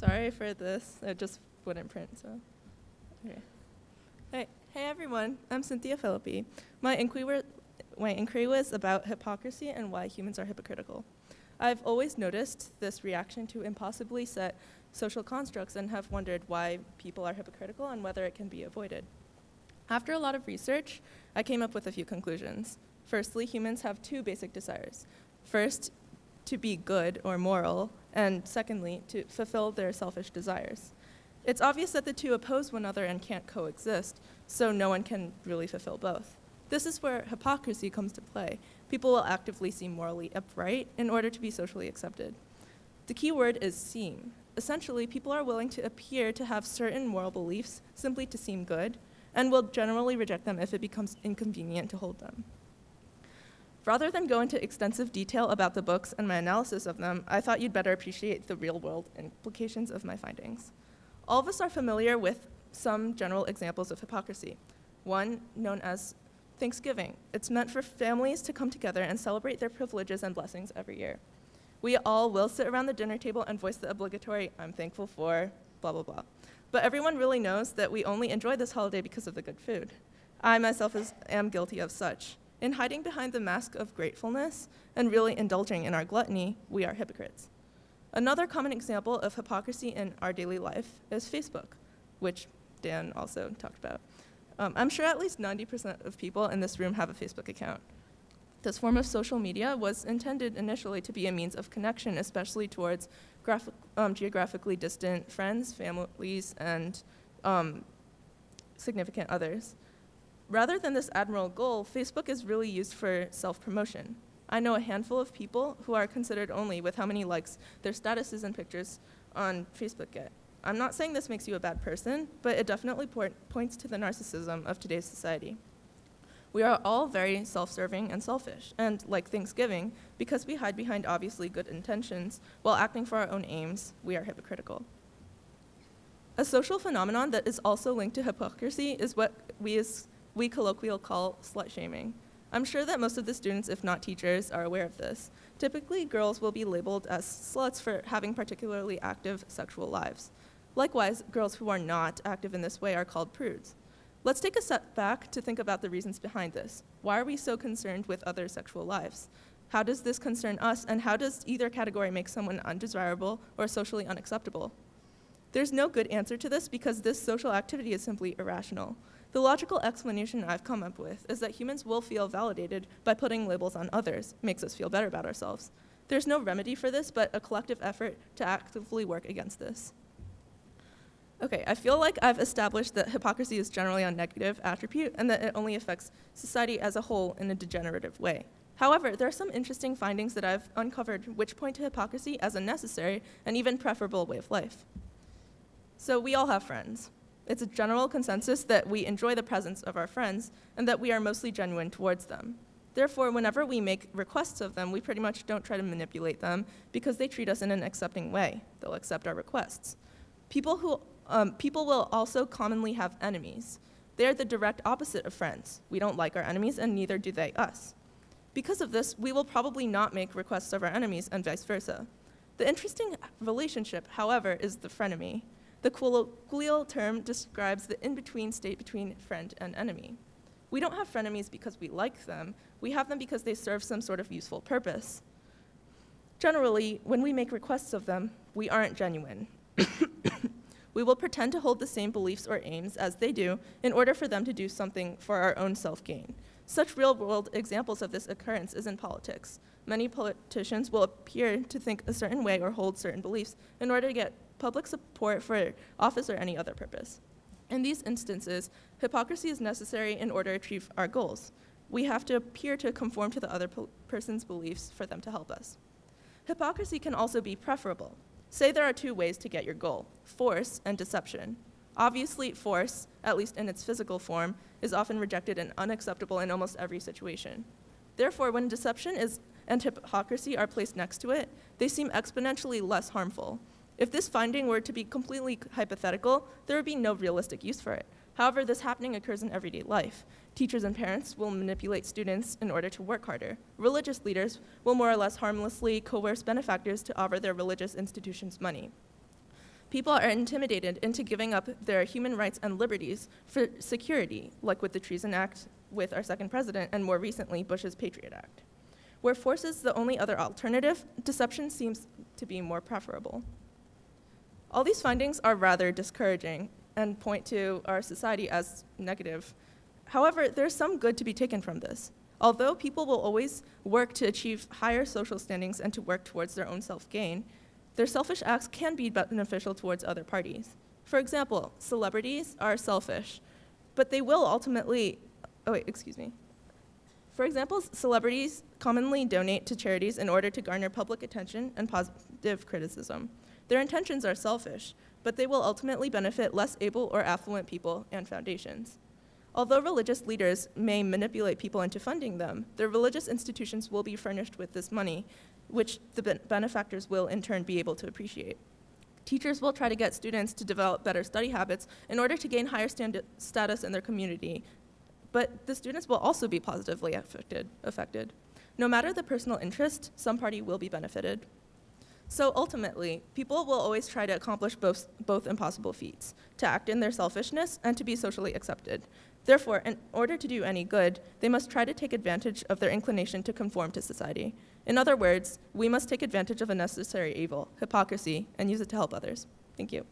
Sorry for this. It just wouldn't print, so. Okay. Hey everyone, I'm Cynthia Phillippi. My inquiry was about hypocrisy and why humans are hypocritical. I've always noticed this reaction to impossibly set social constructs and have wondered why people are hypocritical and whether it can be avoided. After a lot of research, I came up with a few conclusions. Firstly, humans have two basic desires. First, to be good or moral, and secondly, to fulfill their selfish desires. It's obvious that the two oppose one another and can't coexist, so no one can really fulfill both. This is where hypocrisy comes to play. People will actively seem morally upright in order to be socially accepted. The key word is seem. Essentially, people are willing to appear to have certain moral beliefs simply to seem good, and will generally reject them if it becomes inconvenient to hold them. Rather than go into extensive detail about the books and my analysis of them, I thought you'd better appreciate the real-world implications of my findings. All of us are familiar with some general examples of hypocrisy. One, known as Thanksgiving. It's meant for families to come together and celebrate their privileges and blessings every year. We all will sit around the dinner table and voice the obligatory, "I'm thankful for," blah, blah, blah. But everyone really knows that we only enjoy this holiday because of the good food. I myself am guilty of such. In hiding behind the mask of gratefulness and really indulging in our gluttony, we are hypocrites. Another common example of hypocrisy in our daily life is Facebook, which Dan also talked about. I'm sure at least 90% of people in this room have a Facebook account. This form of social media was intended initially to be a means of connection, especially towards geographically distant friends, families, and significant others. Rather than this admirable goal, Facebook is really used for self-promotion. I know a handful of people who are considered only with how many likes their statuses and pictures on Facebook get. I'm not saying this makes you a bad person, but it definitely points to the narcissism of today's society. We are all very self-serving and selfish, and like Thanksgiving, because we hide behind obviously good intentions while acting for our own aims, we are hypocritical. A social phenomenon that is also linked to hypocrisy is what we colloquially call slut-shaming. I'm sure that most of the students, if not teachers, are aware of this. Typically, girls will be labeled as sluts for having particularly active sexual lives. Likewise, girls who are not active in this way are called prudes. Let's take a step back to think about the reasons behind this. Why are we so concerned with other sexual lives? How does this concern us, and how does either category make someone undesirable or socially unacceptable? There's no good answer to this because this social activity is simply irrational. The logical explanation I've come up with is that humans will feel validated by putting labels on others. It makes us feel better about ourselves. There's no remedy for this, but a collective effort to actively work against this. Okay, I feel like I've established that hypocrisy is generally a negative attribute and that it only affects society as a whole in a degenerative way. However, there are some interesting findings that I've uncovered which point to hypocrisy as a necessary and even preferable way of life. So we all have friends. It's a general consensus that we enjoy the presence of our friends and that we are mostly genuine towards them. Therefore, whenever we make requests of them, we pretty much don't try to manipulate them because they treat us in an accepting way. They'll accept our requests. People will also commonly have enemies. They're the direct opposite of friends. We don't like our enemies, and neither do they us. Because of this, we will probably not make requests of our enemies, and vice versa. The interesting relationship, however, is the frenemy. The colloquial term describes the in-between state between friend and enemy. We don't have frenemies because we like them. We have them because they serve some sort of useful purpose. Generally, when we make requests of them, we aren't genuine. We will pretend to hold the same beliefs or aims as they do in order for them to do something for our own self-gain. Such real-world examples of this occurrence is in politics. Many politicians will appear to think a certain way or hold certain beliefs in order to get public support for office or any other purpose. In these instances, hypocrisy is necessary in order to achieve our goals. We have to appear to conform to the other person's beliefs for them to help us. Hypocrisy can also be preferable. Say there are two ways to get your goal: force and deception. Obviously, force, at least in its physical form, is often rejected and unacceptable in almost every situation. Therefore, when deception and hypocrisy are placed next to it, they seem exponentially less harmful. If this finding were to be completely hypothetical, there would be no realistic use for it. However, this happening occurs in everyday life. Teachers and parents will manipulate students in order to work harder. Religious leaders will more or less harmlessly coerce benefactors to offer their religious institutions money. People are intimidated into giving up their human rights and liberties for security, like with the Treason Act with our second president, and more recently, Bush's Patriot Act. Where force is the only other alternative, deception seems to be more preferable. All these findings are rather discouraging and point to our society as negative. However, there's some good to be taken from this. Although people will always work to achieve higher social standings and to work towards their own self-gain, their selfish acts can be beneficial towards other parties. For example, celebrities are selfish, but they will ultimately, For example, celebrities commonly donate to charities in order to garner public attention and positive criticism. Their intentions are selfish, but they will ultimately benefit less able or affluent people and foundations. Although religious leaders may manipulate people into funding them, their religious institutions will be furnished with this money, which the benefactors will in turn be able to appreciate. Teachers will try to get students to develop better study habits in order to gain higher status in their community, but the students will also be positively affected. No matter the personal interest, some party will be benefited. So ultimately, people will always try to accomplish both impossible feats, to act in their selfishness and to be socially accepted. Therefore, in order to do any good, they must try to take advantage of their inclination to conform to society. In other words, we must take advantage of a necessary evil, hypocrisy, and use it to help others. Thank you.